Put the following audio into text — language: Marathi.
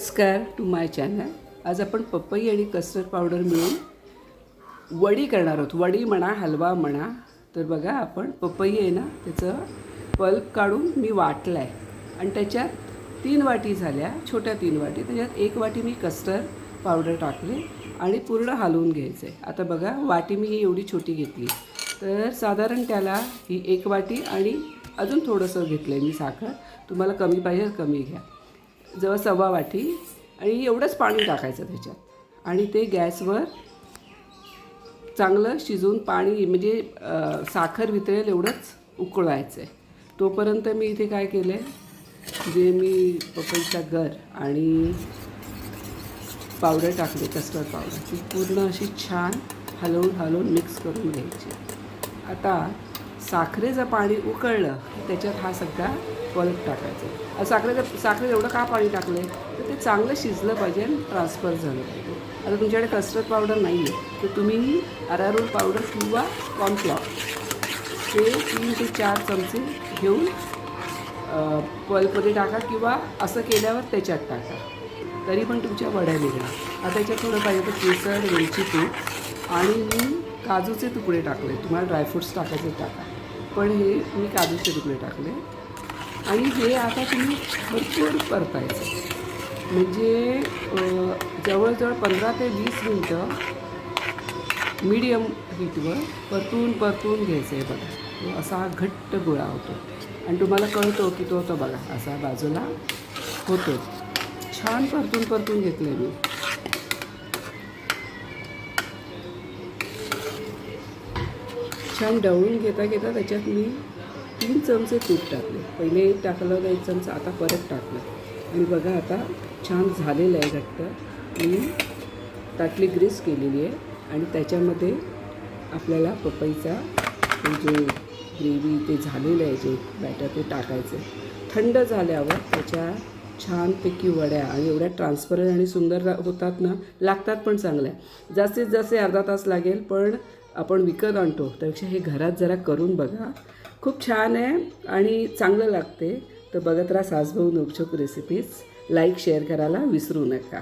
नमस्कार टू माय चॅनल. आज आपण पपई आणि कस्टर्ड पावडर मिळून वडी करणार आहोत. वडी म्हणा, हलवा म्हणा. तर बघा, आपण पपई आहे ना, त्याचं पल्प काढून मी वाटलं आहे आणि त्याच्यात 3 वाटी झाल्या, छोट्या 3 वाटी. त्याच्यात 1 वाटी मी कस्टर्ड पावडर टाकले आणि पूर्ण हलवून घ्यायचं आहे. आता बघा, वाटी मी ही एवढी छोटी घेतली, तर साधारण त्याला ही 1 वाटी आणि अजून थोडंसं घेतलं आहे मी साखर. तुम्हाला कमी पाहिजे कमी घ्या, जवळ 1.25 वाटी. आणि एवढंच पाणी टाकायचं त्याच्यात आणि ते गॅसवर चांगलं शिजवून पाणी म्हणजे साखर वितळेल एवढंच उकळवायचं आहे. तोपर्यंत मी इथे काय केलं आहे, जे मी पपईचा गर आणि पावडर टाकले, कस्टर्ड पावडर, ती पूर्ण अशी छान हलवून मिक्स करून घ्यायची. आता साखरेचं पाणी उकळलं की त्याच्यात हा सगळा पल्प टाकायचा. साखरेत एवढं का पाणी टाकलं तर ते चांगलं शिजलं पाहिजे आणि ट्रान्सफर झालं पाहिजे. आता तुमच्याकडे कस्टर्ड पावडर नाही आहे तर तुम्ही अरारोट पावडर किंवा कॉर्नफ्लॉवर ते 3 ते 4 चमचे घेऊन पल्पमध्ये टाका किंवा असं केल्यावर त्याच्यात टाका, तरी पण तुमच्या वड्या निघणार. आता त्याच्यात थोडं पाहिजे तर केसर, वेलची पूड आणि मी काजूचे तुकडे टाकले. तुम्हाला ड्रायफ्रूट्स टाकायचे टाका, पण हे मी काजूचे तुकडे टाकले. आणि हे आता तुम्ही भरपूर परतायचं, म्हणजे जवळजवळ 15 ते 20 मिनटं मीडियम हीटवर परतून घ्यायचं आहे. बघा, असा हा घट्ट गोळा होतो आणि तुम्हाला कळतो की तो होतो बघा, असा बाजूला होतो. छान परतून घेतलं आहे मी. छान ढवळून घेता त्याच्यात मी 3 चमचे तूप टाकले. पहिले 1 टाकलं होतं, 1 चमचा, आता परत टाकलं. आणि बघा, आता छान झालेलं आहे घट्ट. मी ताटली ग्रीस केलेली आहे आणि त्याच्यामध्ये आपल्याला पपईचा जे ग्रेव्ही ते झालेलं आहे, जे बॅटर ते टाकायचं. थंड झाल्यावर त्याच्या छानपैकी वड्या आणि एवढ्या ट्रान्सपरंट आणि सुंदर होतात ना, लागतात पण चांगल्या. जास्तीत जास्त अर्धा तास लागेल, पण आपण विकत आणतो त्यापेक्षा हे घरात जरा करून बघा. खूप छान आहे आणि चांगलं लागते. तर बघत राहा सासबहू नोकझोक रेसिपीज. लाईक शेअर करायला विसरू नका.